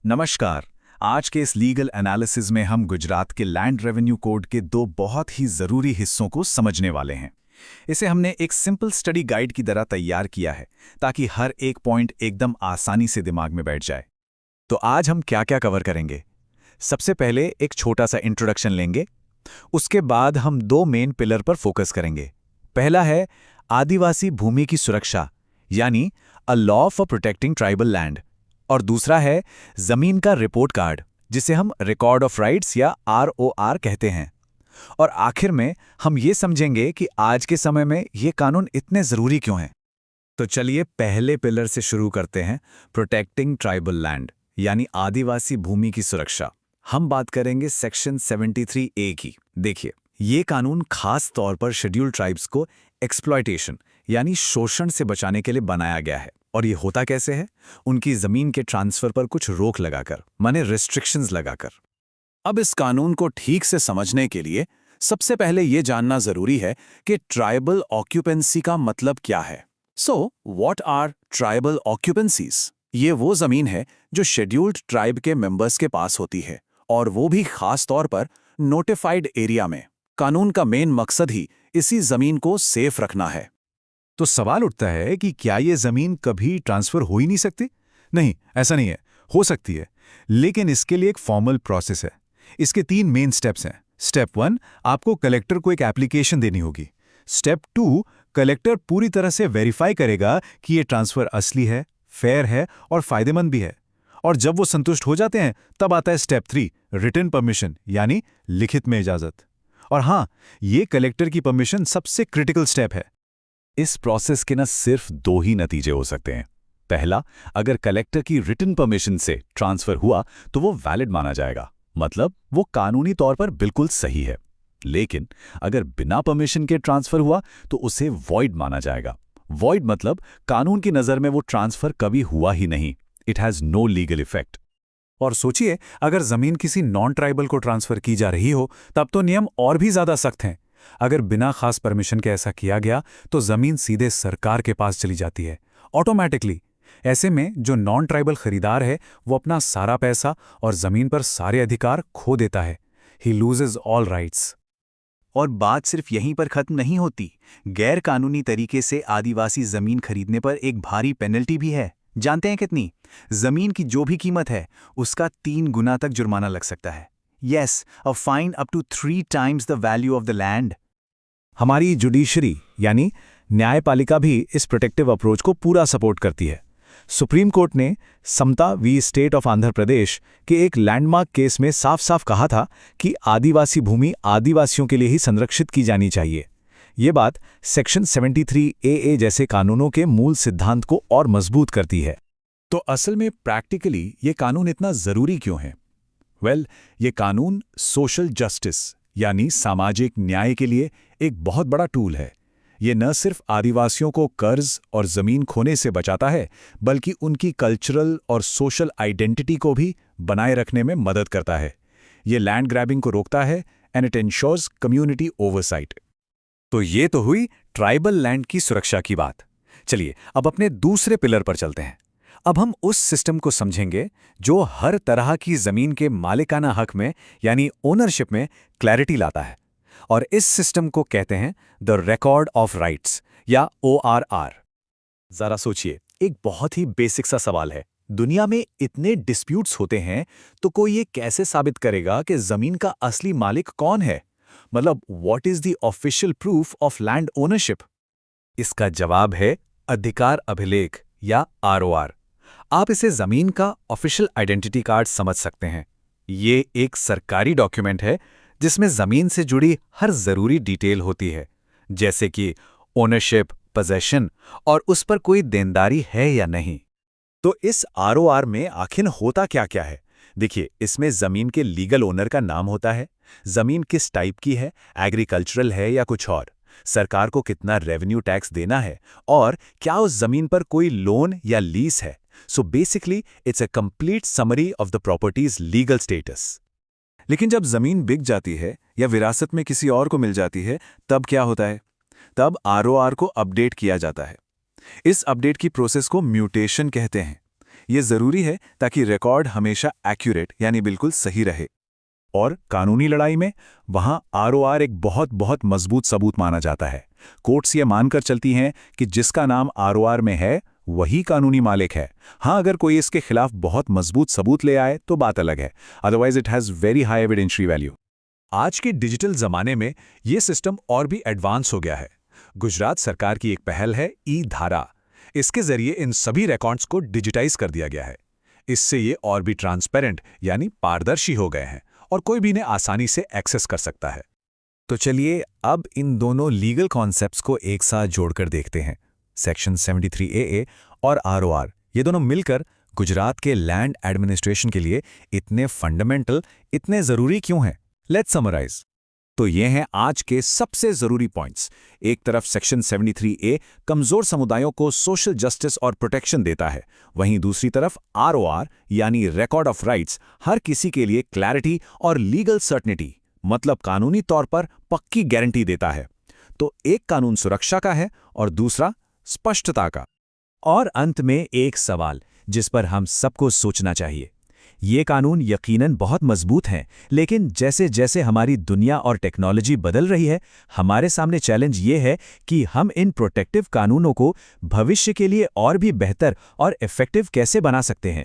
नमस्कार। आज के इस लीगल एनालिसिस में हम गुजरात के लैंड रेवेन्यू कोड के दो बहुत ही ज़रूरी हिस्सों को समझने वाले हैं। इसे हमने एक सिंपल स्टडी गाइड की तरह तैयार किया है ताकि हर एक पॉइंट एकदम आसानी से दिमाग में बैठ जाए। तो आज हम क्या क्या कवर करेंगे? सबसे पहले एक छोटा सा इंट्रोडक्शन लेंगे। उसके बाद हम दो मेन पिलर पर फोकस करेंगे। पहला है आदिवासी भूमि की सुरक्षा, यानी a law for protecting tribal land, और दूसरा है जमीन का रिपोर्ट कार्ड, जिसे हम रिकॉर्ड ऑफ राइट्स या ROR कहते हैं। और आखिर में हम ये समझेंगे कि आज के समय में ये कानून इतने जरूरी क्यों हैं। तो चलिए पहले पिलर से शुरू करते हैं, प्रोटेक्टिंग ट्राइबल लैंड, यानी आदिवासी भूमि की सुरक्षा। हम बात करेंगे सेक्शन 73A की। देखिए, ये कानून खास तौर पर शेड्यूल्ड ट्राइब्स को एक्सप्लॉयटेशन यानी शोषण से बचाने के लिए बनाया गया है। और ये होता कैसे है? उनकी जमीन के ट्रांसफर पर कुछ रोक लगाकर, माने रिस्ट्रिक्शंस लगाकर। अब इस कानून को ठीक से समझने के लिए सबसे पहले ये जानना जरूरी है कि ट्राइबल ऑक्यूपेंसी का मतलब क्या है। What are tribal occupancies? ये वो जमीन है जो शेड्यूल्ड ट्राइब के मेंबर्स के पास होती है, और वो भी खास तौर पर नोटिफाइड एरिया में। कानून का मेन मकसद ही इसी जमीन को सेफ रखना है। तो सवाल उठता है कि क्या ये जमीन कभी ट्रांसफर हो ही नहीं सकती? नहीं, ऐसा नहीं है। हो सकती है, लेकिन इसके लिए एक फॉर्मल प्रोसेस है। इसके 3 मेन स्टेप्स हैं। स्टेप 1, आपको कलेक्टर को एक एप्लीकेशन देनी होगी। स्टेप 2, कलेक्टर पूरी तरह से वेरीफाई करेगा कि ये ट्रांसफर असली है, फेयर है और फायदेमंद भी है। और जब वो संतुष्ट हो जाते हैं, तब आता है स्टेप 3, रिटन परमिशन, यानी लिखित में इजाजत। और हां, ये कलेक्टर की परमिशन सबसे क्रिटिकल स्टेप है। इस प्रोसेस के न सिर्फ 2 ही नतीजे हो सकते हैं। पहला, अगर कलेक्टर की रिटन परमिशन से ट्रांसफर हुआ तो वो वैलिड माना जाएगा, मतलब वो कानूनी तौर पर बिल्कुल सही है। लेकिन अगर बिना परमिशन के ट्रांसफर हुआ तो उसे वॉइड माना जाएगा। वॉइड मतलब कानून की नज़र में वो ट्रांसफर कभी हुआ ही नहीं। It has no legal effect. और सोचिए, अगर जमीन किसी नॉन ट्राइबल को ट्रांसफर की जा रही हो, तब तो नियम और भी ज्यादा सख्त हैं। अगर बिना खास परमिशन के ऐसा किया गया तो जमीन सीधे सरकार के पास चली जाती है, ऑटोमेटिकली। ऐसे में जो नॉन ट्राइबल खरीदार है वो अपना सारा पैसा और जमीन पर सारे अधिकार खो देता है। ही लूजेज ऑल राइट्स। और बात सिर्फ यहीं पर खत्म नहीं होती। गैर कानूनी तरीके से आदिवासी जमीन खरीदने पर एक भारी पेनल्टी भी है। जानते हैं कितनी? जमीन की जो भी कीमत है उसका 3 गुना तक जुर्माना लग सकता है। Yes, a fine up to 3 times the value of the land. हमारी जुडिशरी यानी न्यायपालिका भी इस प्रोटेक्टिव अप्रोच को पूरा सपोर्ट करती है। सुप्रीम कोर्ट ने समता we state of Andhra Pradesh के एक लैंडमार्क केस में साफ साफ कहा था कि आदिवासी भूमि आदिवासियों के लिए ही संरक्षित की जानी चाहिए। ये बात सेक्शन 73AA जैसे कानूनों के मूल सिद्धांत को और मजबूत करती है। तो असल में प्रैक्टिकली ये कानून इतना जरूरी क्यों है? ये कानून सोशल जस्टिस यानी सामाजिक न्याय के लिए एक बहुत बड़ा टूल है। ये न सिर्फ आदिवासियों को कर्ज और जमीन खोने से बचाता है, बल्कि उनकी कल्चरल और सोशल आइडेंटिटी को भी बनाए रखने में मदद करता है। ये लैंड ग्रैबिंग को रोकता है and it ensures community oversight. तो ये तो हुई ट्राइबल लैंड की सुरक्षा की बात। चलिए अब अपने दूसरे पिलर पर चलते हैं। अब हम उस सिस्टम को समझेंगे जो हर तरह की जमीन के मालिकाना हक में यानी ओनरशिप में क्लैरिटी लाता है। और इस सिस्टम को कहते हैं द रिकॉर्ड ऑफ राइट्स या ORR। जरा सोचिए, एक बहुत ही बेसिक सा सवाल है। दुनिया में इतने डिस्प्यूट्स होते हैं, तो कोई ये कैसे साबित करेगा कि जमीन का असली मालिक कौन है? मतलब what is the official proof of land ownership? इसका जवाब है अधिकार अभिलेख या ROR। आप इसे जमीन का ऑफिशियल आइडेंटिटी कार्ड समझ सकते हैं। ये एक सरकारी डॉक्यूमेंट है जिसमें जमीन से जुड़ी हर जरूरी डिटेल होती है, जैसे कि ओनरशिप, पोजेशन और उस पर कोई देनदारी है या नहीं। तो इस ROR में आखिर होता क्या क्या है? देखिए, इसमें जमीन के लीगल ओनर का नाम होता है, जमीन किस टाइप की है, एग्रीकल्चरल है या कुछ और, सरकार को कितना रेवेन्यू टैक्स देना है, और क्या उस जमीन पर कोई लोन या लीज है। So basically it's a complete summary of the properties legal status. लेकिन जब जमीन बिक जाती है या विरासत में किसी और को मिल जाती है, तब क्या होता है? तब ROR को अपडेट किया जाता है। इस अपडेट की प्रोसेस को म्यूटेशन कहते हैं। ये ज़रूरी है ताकि रिकॉर्ड हमेशा एक्यूरेट यानी बिल्कुल सही रहे। और कानूनी लड़ाई में वहां आरओआर एक बहुत बहुत मजबूत सबूत माना जाता है। कोर्ट्स ये मानकर चलती हैं कि जिसका नाम आरओआर में है वही कानूनी मालिक है। हाँ, अगर कोई इसके खिलाफ बहुत मजबूत सबूत ले आए तो बात अलग है, otherwise it has very high evidentiary value. आज के डिजिटल जमाने में ये सिस्टम और भी एडवांस हो गया है। गुजरात सरकार की एक पहल है ई-धारा। इसके जरिए इन सभी रिकॉर्ड्स को डिजिटाइज कर दिया गया है। इससे ये और भी ट्रांसपेरेंट यानी पारदर्शी हो गए हैं और कोई भी इन्हें आसानी से एक्सेस कर सकता है। तो चलिए अब इन दोनों लीगल कॉन्सेप्ट्स को एक साथ जोड़कर देखते हैं। सेक्शन 73AA और आरओआर, ये दोनों मिलकर गुजरात के लैंड एडमिनिस्ट्रेशन के लिए इतने फंडामेंटल, इतने ज़रूरी क्यों हैं? Let's summarise. तो ये हैं आज के सबसे ज़रूरी पॉइंट्स। एक तरफ सेक्शन 73A कमज़ोर समुदायों को सोशल जस्टिस और प्रोटेक्शन देता है, वहीं दूसरी तरफ आरओआर यानी रिकॉर्ड ऑफ राइट्स हर किसी के लिए क्लैरिटी और लीगल सर्टेनिटी, मतलब कानूनी तौर पर पक्की गारंटी देता है। तो एक कानून सुरक्षा का है और दूसरा स्पष्टता का। और अंत में एक सवाल जिस पर हम सबको सोचना चाहिए। ये कानून यकीनन बहुत मजबूत हैं, लेकिन जैसे जैसे हमारी दुनिया और टेक्नोलॉजी बदल रही है, हमारे सामने चैलेंज ये है कि हम इन प्रोटेक्टिव कानूनों को भविष्य के लिए और भी बेहतर और इफेक्टिव कैसे बना सकते हैं।